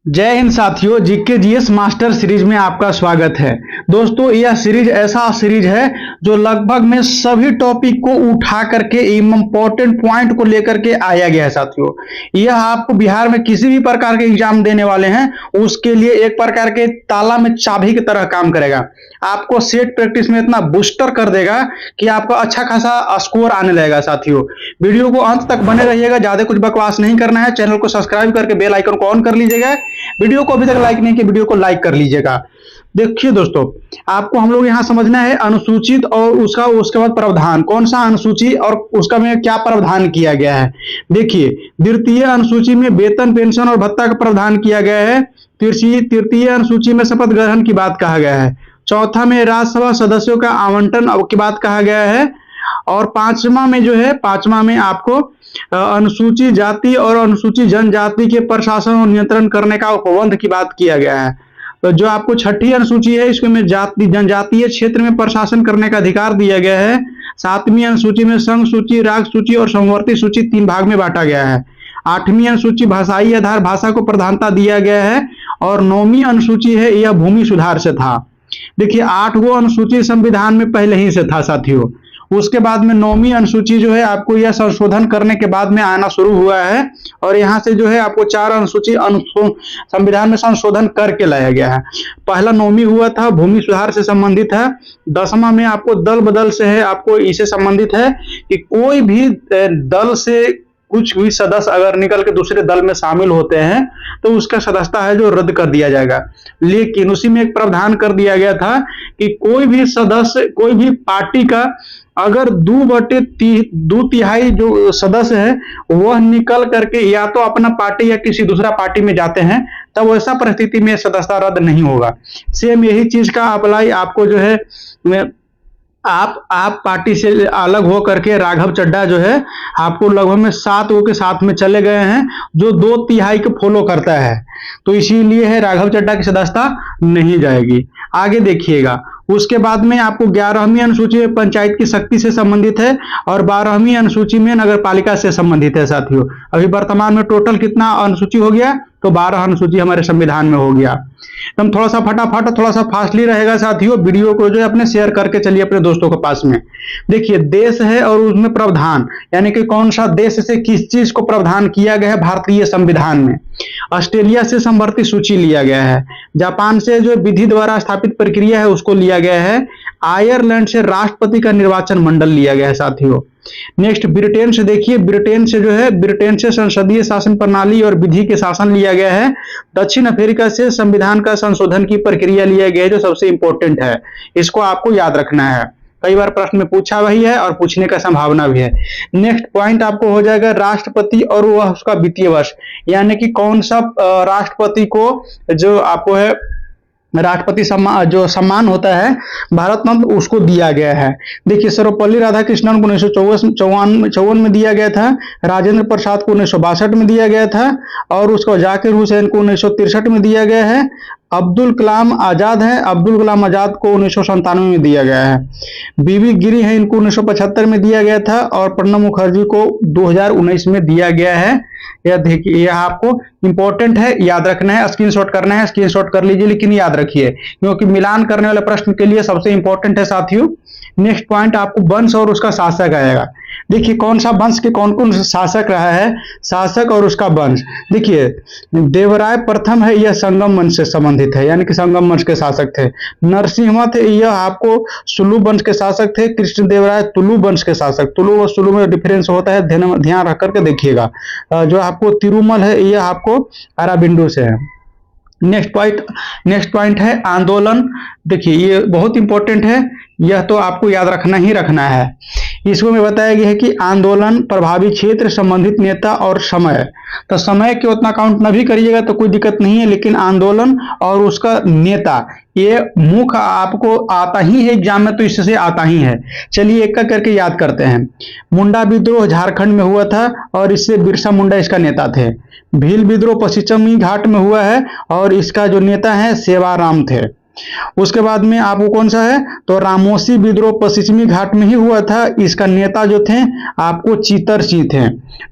जय हिंद साथियों, GK GS master series में आपका स्वागत है। दोस्तों, यह सीरीज ऐसा सीरीज है जो लगभग में सभी टॉपिक को उठा करके इम्पोर्टेंट पॉइंट को लेकर के आया गया है। साथियों, यह आपको बिहार में किसी भी प्रकार के एग्जाम देने वाले हैं उसके लिए एक प्रकार के ताला में चाबी की तरह काम करेगा। आपको सेट प्रैक्टिस में इतना बूस्टर कर देगा कि आपका अच्छा खासा स्कोर आने लगेगा। साथियों, वीडियो को अंत तक बने रहिएगा, ज्यादा कुछ बकवास नहीं करना है। चैनल को सब्सक्राइब करके बेल आइकन को ऑन कर लीजिएगा। वीडियो को अभी तक लाइक नहीं किया, वीडियो को लाइक कर लीजिएगा। देखिए दोस्तों, आपको हम लोग यहाँ समझना है अनुसूचित और उसके बाद प्रावधान, कौन सा अनुसूची और उसका में क्या प्रावधान किया गया है। देखिए, द्वितीय अनुसूची में वेतन, पेंशन और भत्ता का प्रावधान किया गया है। तृतीय अनुसूची में शपथ ग्रहण की बात कहा गया है। चौथा में राज्यसभा सदस्यों का आवंटन की बात कहा गया है। और पांचवा में आपको अनुसूचित जाति और अनुसूचित जनजाति के प्रशासन और नियंत्रण करने का उपबंध की बात किया गया है। तो जो आपको छठी अनुसूची है, इसमें जाति जनजातीय क्षेत्र में प्रशासन करने का अधिकार दिया गया है। सातवीं अनुसूची में संघ सूची, राग सूची और समवर्ती सूची 3 भाग में बांटा गया है। आठवीं अनुसूची भाषाई आधार भाषा को प्रधानता दिया गया है। और 9वीं अनुसूची है, यह भूमि सुधार से था। देखिए, 8 गो अनुसूची संविधान में पहले ही से था साथियों। उसके बाद में 9वीं अनुसूची जो है आपको यह संशोधन करने के बाद में आना शुरू हुआ है। और यहाँ से जो है आपको 4 अनुसूची संविधान में संशोधन करके लाया गया है। पहला 9वीं हुआ था, भूमि सुधार से संबंधित है। 10वां में आपको दल बदल से है, आपको इससे संबंधित है कि कोई भी दल से कुछ भी सदस्य अगर निकल के दूसरे दल में शामिल होते हैं तो उसका सदस्यता है जो रद्द कर दिया जाएगा। लेकिन उसी में एक प्रावधान कर दिया गया था कि कोई भी सदस्य, कोई भी पार्टी का अगर 2/3 जो सदस्य है वह निकल करके या तो अपना पार्टी या किसी दूसरा पार्टी में जाते हैं, तब वैसा परिस्थिति में सदस्यता रद्द नहीं होगा। सेम यही चीज का अप्लाई आपको जो है आप पार्टी से अलग हो करके राघव चड्ढा जो है आपको लगभग में 7 गो के साथ में चले गए हैं जो 2/3 को फॉलो करता है। तो इसीलिए है राघव चड्ढा की सदस्यता नहीं जाएगी। आगे देखिएगा, उसके बाद में आपको 11वीं अनुसूची में पंचायत की शक्ति से संबंधित है और 12वीं अनुसूची में नगर पालिका से संबंधित है। साथियों, अभी वर्तमान में टोटल कितना अनुसूची हो गया, तो 12 अनुसूची हमारे संविधान में हो गया। तुम थोड़ा सा फटाफट, थोड़ा सा फास्टली रहेगा साथियों। वीडियो को जो है अपने शेयर करके चलिए अपने दोस्तों के पास में। देखिए, देश है और उसमें प्रावधान, यानी कि कौन सा देश से किस चीज को प्रावधान किया गया है भारतीय संविधान में। ऑस्ट्रेलिया से समवर्ती सूची लिया गया है। जापान से जो विधि द्वारा स्थापित प्रक्रिया है उसको लिया गया है। आयरलैंड से राष्ट्रपति का निर्वाचन मंडल लिया गया है साथियों। नेक्स्ट, ब्रिटेन से देखिए, ब्रिटेन से संसदीय शासन प्रणाली और विधि के शासन लिया गया है। दक्षिण अफ्रीका से संविधान का संशोधन की प्रक्रिया लिया गया है, जो सबसे इंपॉर्टेंट है, इसको आपको याद रखना है। कई बार प्रश्न में पूछा वही है और पूछने का संभावना भी है। नेक्स्ट पॉइंट आपको हो जाएगा राष्ट्रपति और वह उसका वित्तीय वर्ष, यानी कि कौन सा राष्ट्रपति को जो आपको है राष्ट्रपति सम्मान, जो सम्मान होता है भारत रत्न, उसको दिया गया है। देखिए, सर्वपल्ली राधाकृष्णन को 1954 में दिया गया था। राजेंद्र प्रसाद को 1962 में दिया गया था। और उसको जाकिर हुसैन को 1963 में दिया गया है। अब्दुल कलाम आजाद को 1997 में दिया गया है। बीबी गिरी है, इनको 1975 में दिया गया था। और प्रणब मुखर्जी को 2019 में दिया गया है। यह देखिए, यह आपको इंपॉर्टेंट है, याद रखना है, स्क्रीनशॉट करना है, स्क्रीनशॉट कर लीजिए, लेकिन याद रखिए क्योंकि मिलान करने वाले प्रश्न के लिए सबसे इंपॉर्टेंट है साथियों। नेक्स्ट पॉइंट आपको वंश और उसका शासक आएगा। देखिए, कौन सा वंश के कौन कौन शासक रहा है, शासक और उसका वंश। देखिए, देवराय प्रथम है, यह संगम वंश से संबंधित है, यानी कि संगम वंश के शासक थे। नरसिम्हा थे, यह आपको सुलू वंश के शासक थे। कृष्णदेवराय तुलु वंश के शासक। तुलु और सुलु में डिफरेंस होता है, ध्यान रख करके देखिएगा। जो आपको तिरुमल है, यह आपको अराबिंदु से है। नेक्स्ट पॉइंट है आंदोलन। देखिए, ये बहुत इंपॉर्टेंट है, यह तो आपको याद रखना ही रखना है। इसको में बताया गया है कि आंदोलन, प्रभावी क्षेत्र, संबंधित नेता और समय। तो समय के उतना काउंट न भी करिएगा तो कोई दिक्कत नहीं है, लेकिन आंदोलन और उसका नेता ये मुख्य आपको आता ही है एग्जाम में, तो इससे आता ही है। चलिए एक एक करके याद करते हैं। मुंडा विद्रोह झारखंड में हुआ था और इससे बिरसा मुंडा इसका नेता थे। भील विद्रोह पश्चिमी घाट में हुआ है और इसका जो नेता है सेवाराम थे। उसके बाद में आपको कौन सा है, तो रामोसी विद्रोह पश्चिमी घाट में ही हुआ था। इसका नेता जो थे आपको चितरसी थे।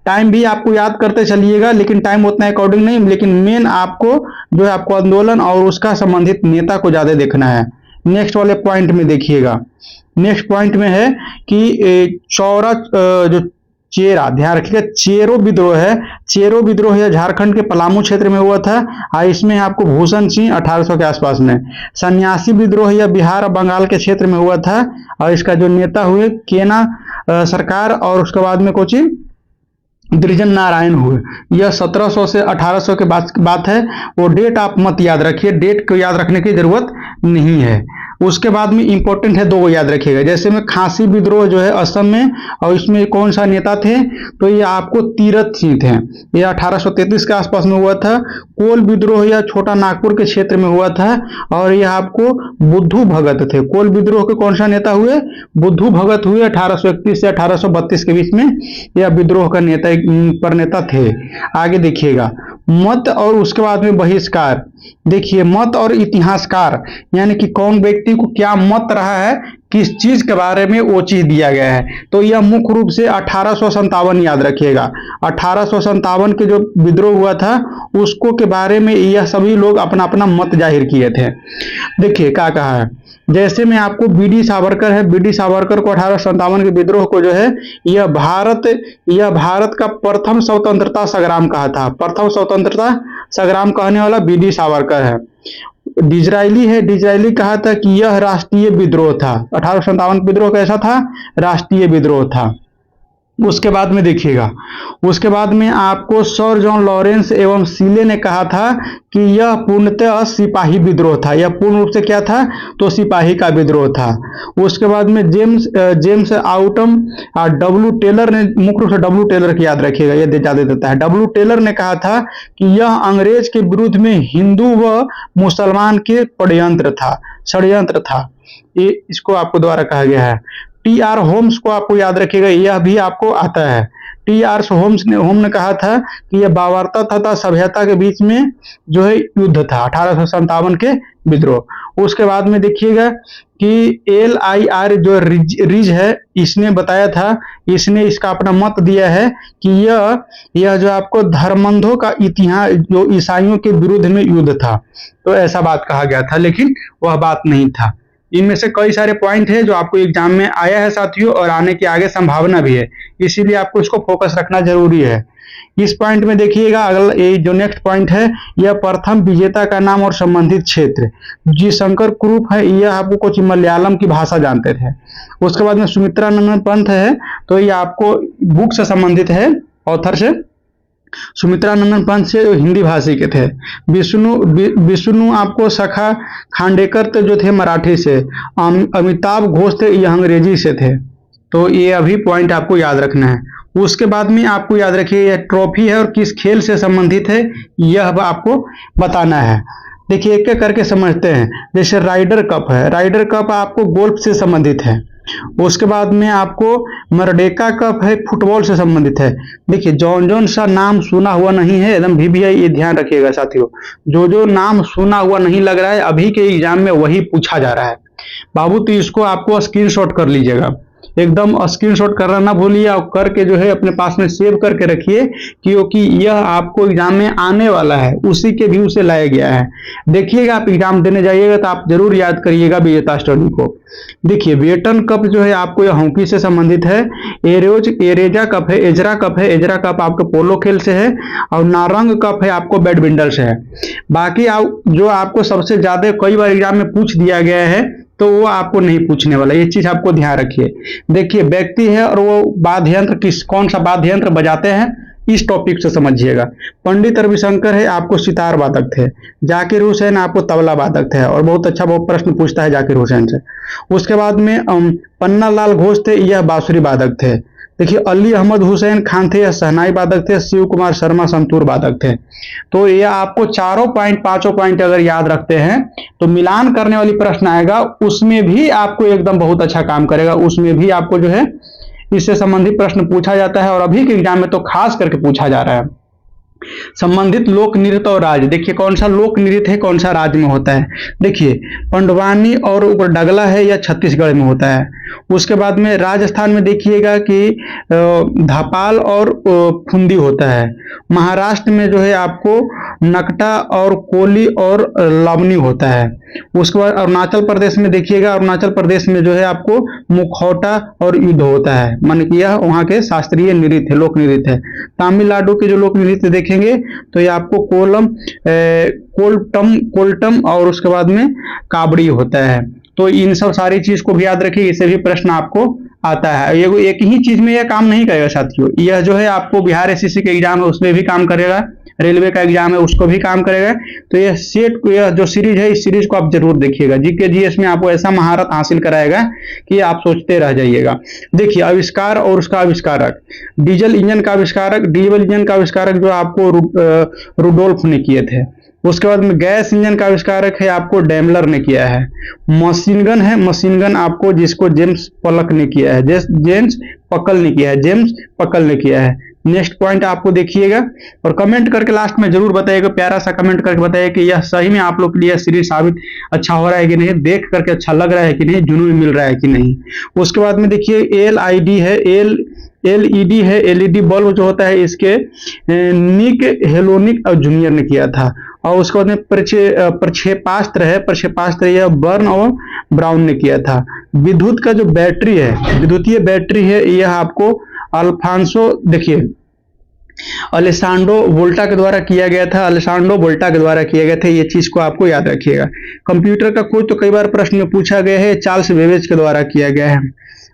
टाइम भी आपको याद करते चलिएगा, लेकिन टाइम उतना अकॉर्डिंग नहीं, लेकिन मेन आपको जो है आपको आंदोलन और उसका संबंधित नेता को ज्यादा देखना है। नेक्स्ट वाले पॉइंट में देखिएगा, नेक्स्ट पॉइंट में है कि चौरा जो चेरा, ध्यान रखिएगा, चेरो विद्रोह है। चेरो विद्रोह है झारखंड के पलामू क्षेत्र में हुआ था और इसमें आपको भूषण सिंह 1800 के आसपास में। सन्यासी विद्रोह यह बिहार और बंगाल के क्षेत्र में हुआ था और इसका जो नेता हुए केना सरकार और उसके बाद में कोची द्विजन नारायण हुए। यह 1700 से 1800 के बात है। वो डेट आप मत याद रखिए, डेट को याद रखने की जरूरत नहीं है। उसके बाद में इंपॉर्टेंट है, दो को याद रखिएगा। जैसे में खासी विद्रोह जो है असम में, और इसमें कौन सा नेता थे, तो ये आपको तीरथ सिंह थे। ये 1833 के आसपास में हुआ था। कोल विद्रोह यह छोटा नागपुर के क्षेत्र में हुआ था और यह आपको बुद्धू भगत थे। कोल विद्रोह के कौन सा नेता हुए, बुद्धू भगत हुए। 1831 से 1832 के बीच में यह विद्रोह का नेता थे। आगे देखिएगा, मत और उसके बाद में बहिष्कार। देखिए, मत और इतिहासकार, यानी कि कौन व्यक्ति को क्या मत रहा है, किस चीज के बारे में वो चीज दिया गया है। तो यह मुख्य रूप से 1857 याद रखिएगा। 1857 के जो विद्रोह हुआ था उसको के बारे में यह सभी लोग अपना अपना मत जाहिर किए थे। देखिए क्या कहा है, जैसे में आपको बीडी सावरकर है। बीडी सावरकर को 1857 के विद्रोह को जो है यह भारत का प्रथम स्वतंत्रता संग्राम कहा था। प्रथम स्वतंत्रता संग्राम कहने वाला बीडी सावरकर है। डिजरायली है, डिजरायली कहा था कि यह राष्ट्रीय विद्रोह था। 1857 विद्रोह कैसा था, राष्ट्रीय विद्रोह था। उसके बाद में देखिएगा, उसके बाद में आपको सर जॉन लॉरेंस एवं सीले ने कहा था कि यह पूर्णतः सिपाही विद्रोह था। यह पूर्ण रूप से क्या था, तो सिपाही का विद्रोह था। उसके बाद में जेम्स आउटम और डब्ल्यू टेलर ने, मुख्य रूप से डब्ल्यू टेलर की याद रखिएगा, यह ज्यादा देता है। डब्ल्यू टेलर ने कहा था कि यह अंग्रेज के विरुद्ध में हिंदू व मुसलमान के षड्यंत्र था। ये इसको आपको द्वारा कहा गया है। टी.आर. होम्स को आपको याद रखिएगा, यह भी आपको आता है। टी.आर. होम्स ने कहा था कि यह बावर्ता तथा सभ्यता के बीच में जो है युद्ध था, 1857 के विद्रोह। उसके बाद में देखिएगा कि LIR जो रिज है, इसने बताया था, इसने इसका अपना मत दिया है कि यह जो आपको धर्मंधों का इतिहास जो ईसाइयों के विरुद्ध में युद्ध था। तो ऐसा बात कहा गया था, लेकिन वह बात नहीं था। इनमें से कई सारे पॉइंट है जो आपको एग्जाम में आया है साथियों, और आने की आगे संभावना भी है, इसीलिए आपको इसको फोकस रखना जरूरी है। इस पॉइंट में देखिएगा, अगला ये जो नेक्स्ट पॉइंट है, यह प्रथम विजेता का नाम और संबंधित क्षेत्र। जी शंकर कुरूप है, यह आपको कुछ मलयालम की भाषा जानते थे। उसके बाद में सुमित्रा नंदन पंत है, तो ये आपको बुक से संबंधित है, ऑथर से। सुमित्रा नंदन पंत से जो हिंदी भाषी के थे। विष्णु आपको सखा खांडेकर जो थे मराठी से। अमिताभ घोष थे, ये अंग्रेजी से थे। तो ये अभी पॉइंट आपको याद रखना है। उसके बाद में आपको याद रखिए, यह ट्रॉफी है और किस खेल से संबंधित है, यह आपको बताना है। देखिए एक एक करके समझते हैं। जैसे राइडर कप है, राइडर कप आपको गोल्फ से संबंधित है। उसके बाद में आपको मर्डेका कप है, फुटबॉल से संबंधित है। देखिए जौन सा नाम सुना हुआ नहीं है, एकदम VVI, ये ध्यान रखिएगा साथियों। जो नाम सुना हुआ नहीं लग रहा है, अभी के एग्जाम में वही पूछा जा रहा है बाबू, तो इसको आपको स्क्रीनशॉट कर लीजिएगा। एकदम स्क्रीनशॉट करना ना भूलिए, और करके जो है अपने पास में सेव करके रखिए, क्योंकि यह आपको एग्जाम में आने वाला है, उसी के व्यू से लाया गया है। देखिएगा, आप एग्जाम देने जाइएगा तो आप जरूर याद करिएगा विजेता स्टडी को। देखिए बेटन कप जो है आपको यह हॉकी से संबंधित है। एरेजा कप है, एजरा कप है, एजरा कप आपको पोलो खेल से है। और नारंग कप है आपको बैडमिंटन से है। बाकी जो आपको सबसे ज्यादा कई बार एग्जाम में पूछ दिया गया है, तो वो आपको नहीं पूछने वाला, ये चीज आपको ध्यान रखिए। देखिए व्यक्ति है और वो वाद्य यंत्र कौन सा वाद्य यंत्र बजाते हैं, इस टॉपिक से समझिएगा। पंडित रविशंकर है, आपको सितार वादक थे। जाकिर हुसैन आपको तबला वादक थे, और बहुत अच्छा बहुत प्रश्न पूछता है जाकिर हुसैन से। उसके बाद में पन्ना लाल घोष थे, यह बांसुरी वादक थे। देखिए अली अहमद हुसैन खान थे, यह शहनाई वादक थे। शिव कुमार शर्मा संतूर वादक थे। तो ये आपको चारों पॉइंट, पांचों पॉइंट अगर याद रखते हैं तो मिलान करने वाली प्रश्न आएगा, उसमें भी आपको एकदम बहुत अच्छा काम करेगा। उसमें भी आपको जो है इससे संबंधित प्रश्न पूछा जाता है, और अभी के एग्जाम में तो खास करके पूछा जा रहा है। संबंधित लोक नृत्य और राज्य, देखिए कौन सा लोक नृत्य है, कौन सा राज्य में होता है। देखिए पंडवानी और ऊपर डगला है या छत्तीसगढ़ में होता है। उसके बाद में राजस्थान में देखिएगा कि धापाल और फुंदी होता है। महाराष्ट्र में जो है आपको नकटा और कोली और लवनी होता है। उसके बाद अरुणाचल प्रदेश में देखिएगा, अरुणाचल प्रदेश में जो है आपको मुखौटा और युद्ध होता है, मान कि यह वहाँ के शास्त्रीय नृत्य है, लोक नृत्य है। तमिलनाडु के जो लोक नृत्य देखेंगे तो ये आपको कोल्टम और उसके बाद में काबड़ी होता है। तो इन सब सारी चीज को भी याद रखिए, इससे भी प्रश्न आपको आता है। ये एक ही चीज में यह काम नहीं करेगा साथियों, यह जो है आपको बिहार एसएससी के एग्जाम है उसमें भी काम करेगा, रेलवे का एग्जाम है उसको भी काम करेगा। तो यह जो सीरीज है, इस सीरीज को आप जरूर देखिएगा। जीके जीएस में आपको ऐसा महारत हासिल कराएगा कि आप सोचते रह जाइएगा। देखिए आविष्कार और उसका आविष्कारक, डीजल इंजन का आविष्कारक जो आपको रुडोल्फ ने किए थे। उसके बाद में गैस इंजन का आविष्कारक है आपको डेमलर ने किया है। मशीन गन आपको जिसको जेम्स पलक ने किया है, जेम्स पकल ने किया है। नेक्स्ट पॉइंट आपको देखिएगा और कमेंट करके लास्ट में जरूर बताइएगा, प्यारा सा कमेंट करके बताइए कि यह सही में आप लोग के लिए सीरीज साबित अच्छा हो रहा है कि नहीं, देख करके अच्छा लग रहा है कि नहीं, जुनून मिल रहा है कि नहीं। उसके बाद में देखिए एलईडी है, एलईडी है, एलईडी बल्ब जो होता है इसके निक हेलोनिक और जूनियर ने किया था। और उसके बाद में प्रक्षेपास्त्र यह बर्न और ब्राउन ने किया था। विद्युत का जो बैटरी है, विद्युतीय बैटरी है, यह आपको अल्फांसो देखिए अलेसांड्रो वोल्टा के द्वारा किया गया था। ये चीज को आपको याद रखिएगा। कंप्यूटर का खोज तो कई बार प्रश्न में पूछा गया है, चार्ल्स बेबेज के द्वारा किया गया है।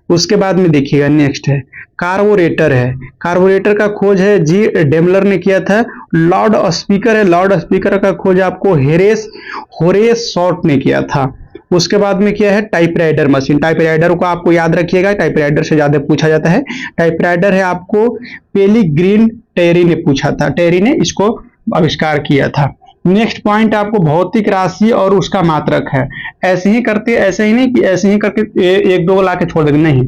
उसके बाद में देखिएगा नेक्स्ट है कार्बोरेटर का खोज है जी डेमलर ने किया था। लाउड स्पीकर का खोज आपको होरेस शॉर्ट ने किया था। उसके बाद में क्या है टाइपराइटर मशीन, टाइपराइडर को आपको याद रखिएगा, टाइपराइडर से ज्यादा पूछा जाता है। टाइपराइडर है आपको पेलिग्रीन टेरी ने इसको आविष्कार किया था। नेक्स्ट पॉइंट आपको भौतिक राशि और उसका मात्रक है। ऐसे ही करके एक दो ला के छोड़ देंगे, नहीं,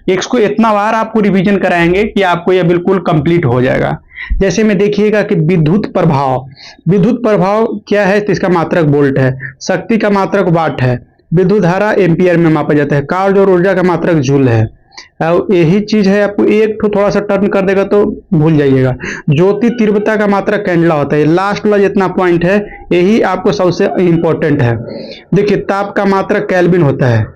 इसको इतना बार आपको रिवीजन कराएंगे कि आपको यह बिल्कुल कंप्लीट हो जाएगा। जैसे में देखिएगा कि विद्युत प्रभाव क्या है, तो इसका मात्रक वोल्ट है। शक्ति का मात्रक वाट है। विद्युत धारा एम्पियर में मापा जाता है। कार्य और ऊर्जा का मात्रक जूल है। यही चीज है, आपको एक थोड़ा सा टर्न कर देगा तो भूल जाइएगा। ज्योति तीव्रता का मात्रक कैंडला होता है। लास्ट वाला जितना पॉइंट है यही आपको सबसे इंपॉर्टेंट है। देखिए ताप का मात्रक केल्विन होता है।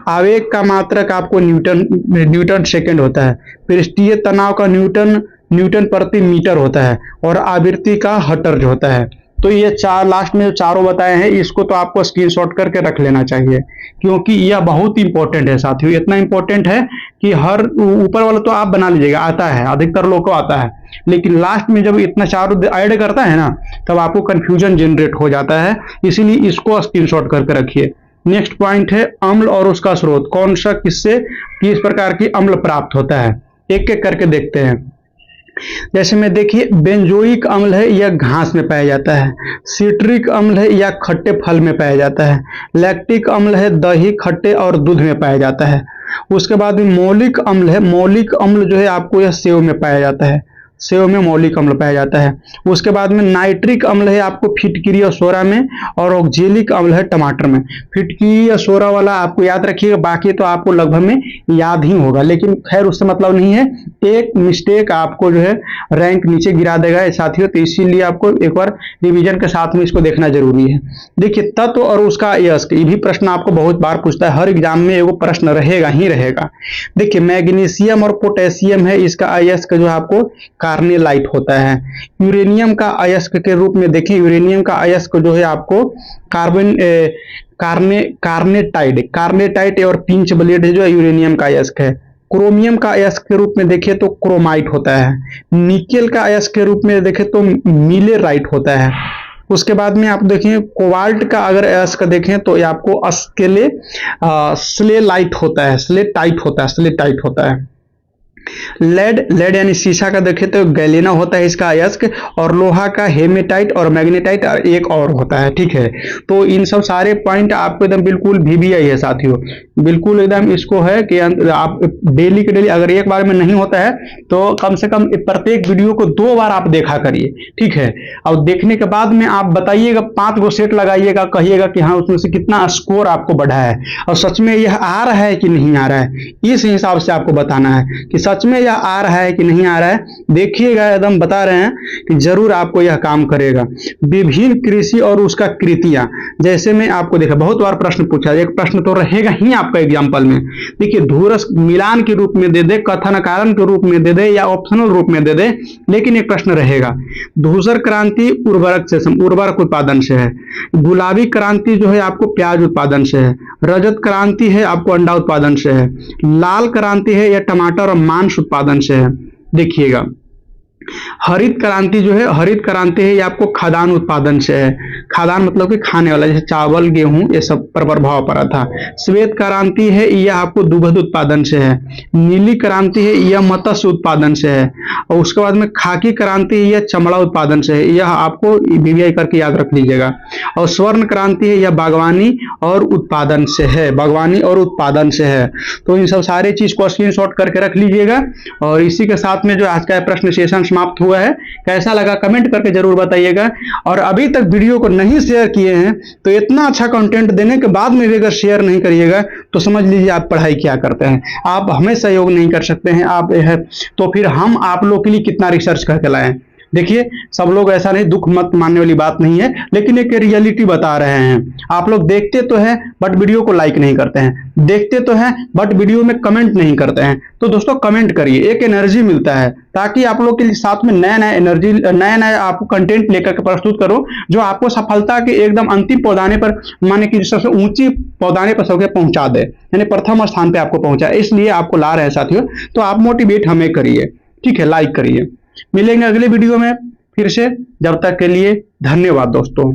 आवेग का मात्रक आपको न्यूटन सेकेंड होता है। पृष्ठीय तनाव का न्यूटन प्रति मीटर होता है। और आवृत्ति का हर्ट्ज होता है। तो ये लास्ट में जो चारों बताए हैं इसको तो आपको स्क्रीनशॉट करके रख लेना चाहिए, क्योंकि यह बहुत इंपॉर्टेंट है साथियों। इतना इंपॉर्टेंट है कि हर ऊपर वाला तो आप बना लीजिएगा, आता है, अधिकतर लोग को आता है, लेकिन लास्ट में जब इतना चारों ऐड करता है ना तब आपको कंफ्यूजन जनरेट हो जाता है। इसीलिए इसको स्क्रीनशॉट करके रखिए। नेक्स्ट पॉइंट है अम्ल और उसका स्रोत, कौन सा किस प्रकार की अम्ल प्राप्त होता है, एक एक करके देखते हैं। जैसे में देखिए बेंजोइक अम्ल है यह घास में पाया जाता है। सिट्रिक अम्ल है या खट्टे फल में पाया जाता है। लैक्टिक अम्ल है दही, खट्टे और दूध में पाया जाता है। उसके बाद में मौलिक अम्ल जो है आपको यह सेव में पाया जाता है। सेव में मौलिक अम्ल पाया जाता है। उसके बाद में नाइट्रिक अम्ल है आपको फिटकिरी और सोरा में, और ऑक्जेलिक अम्ल है टमाटर में। फिटकिरी या सोरा वाला आपको याद रखिएगा, बाकी तो आपको लगभग में याद ही होगा, लेकिन खैर उससे मतलब नहीं है। एक मिस्टेक आपको जो है रैंक नीचे गिरा देगा साथियों, तो इसीलिए आपको एक बार रिवीजन के साथ में इसको देखना जरूरी है। देखिए तत्व और उसका अयस्क, ये भी प्रश्न आपको बहुत बार पूछता है, हर एग्जाम में एगो प्रश्न रहेगा ही रहेगा। देखिए मैग्नीशियम और पोटेशियम है, इसका अयस्क जो आपको कार्नेलाइट होता है। यूरेनियम का अयस्क के रूप में देखें, यूरेनियम का अयस्क जो है आपको कार्नेटाइट और पिंच ब्लेड जो है यूरेनियम का अयस्क है। क्रोमियम का अयस्क के रूप में देखें तो क्रोमाइट होता है। निकेल का अयस्क के रूप में देखें तो मिलेराइट होता है। उसके बाद में आप देखें कोबाल्ट का अगर अयस्क देखें तो ये आपको स्लेटाइट होता है। लेड यानी शीशा का देखे तो गैलेना होता है इसका अयस्क, और लोहा का हेमेटाइट और मैग्नेटाइट और एक और होता है। ठीक है, तो इन सब सारे पॉइंट आपको एकदम बिल्कुल VVI है साथियों, बिल्कुल एकदम इसको है कि आप डेली के डेली अगर एक बार में नहीं होता है तो कम से कम प्रत्येक वीडियो को 2 बार आप देखा करिए। ठीक है, और देखने के बाद में आप बताइएगा, 5 गो सेट लगाइएगा, कहिएगा कि हाँ उसमें से कितना स्कोर आपको बढ़ा है और सच में यह आ रहा है कि नहीं आ रहा है, इस हिसाब से आपको बताना है कि सच में यह आ रहा है कि नहीं आ रहा है। देखिएगा, एकदम बता रहे हैं कि जरूर आपको यह काम करेगा। विभिन्न कृषि और उसका कृतियां, जैसे मैं आपको देखा बहुत बार प्रश्न पूछा, एक प्रश्न तो रहेगा ही आपका एग्जाम्पल में। देखिए, धूरस मिलान के रूप में दे दे, कथन कारण के रूप में दे दे या ऑप्शनल रूप में दे दे, लेकिन एक प्रश्न रहेगा। धूसर क्रांति उर्वरक से, उर्वरक उत्पादन से है। गुलाबी क्रांति जो है आपको प्याज उत्पादन से है। रजत क्रांति है आपको अंडा उत्पादन से है। लाल क्रांति है या टमाटर और मांस उत्पादन से है। देखिएगा, हरित क्रांति जो है, हरित क्रांति है ये आपको खाद्यान्न उत्पादन से है। खाद्यान्न मतलब कि खाने वाला, जैसे चावल गेहूं ये सब पर प्रभाव पड़ा था। श्वेत क्रांति है यह आपको दुग्ध उत्पादन से है। नीली क्रांति है यह मत्स्य उत्पादन से है। और उसके बाद में खाकी क्रांति है यह चमड़ा उत्पादन से है, यह आपको VVI करके याद रख लीजिएगा। और स्वर्ण क्रांति है यह बागवानी और उत्पादन से है, बागवानी और उत्पादन से है। तो इन सब सारे चीज को स्क्रीनशॉट करके रख लीजिएगा। और इसी के साथ में जो आज का प्रश्न सेशन समाप्त हुआ है, कैसा लगा कमेंट करके जरूर बताइएगा। और अभी तक वीडियो को नहीं शेयर किए हैं तो इतना अच्छा कंटेंट देने के बाद में भी अगर शेयर नहीं करिएगा तो समझ लीजिए आप पढ़ाई क्या करते हैं, आप हमें सहयोग नहीं कर सकते हैं। आप तो फिर हम आप लोग के लिए कितना रिसर्च करके लाएं। देखिए, सब लोग ऐसा नहीं, दुख मत मानने वाली बात नहीं है, लेकिन एक रियलिटी बता रहे हैं। आप लोग देखते तो हैं बट वीडियो को लाइक नहीं करते हैं, देखते तो हैं बट वीडियो में कमेंट नहीं करते हैं। तो दोस्तों कमेंट करिए, एक एनर्जी मिलता है, ताकि आप लोग के साथ में नया नया एनर्जी, नया नया आपको कंटेंट लेकर के प्रस्तुत करो जो आपको सफलता के एकदम अंतिम पौधाने पर, माने कि सबसे ऊंची पौधाने पर सबके पहुंचा दे, यानी प्रथम स्थान पे आपको पहुंचा। इसलिए आपको ला रहे हैं साथियों, तो आप मोटिवेट हमें करिए। ठीक है, लाइक करिए। मिलेंगे अगले वीडियो में फिर से, जब तक के लिए धन्यवाद दोस्तों।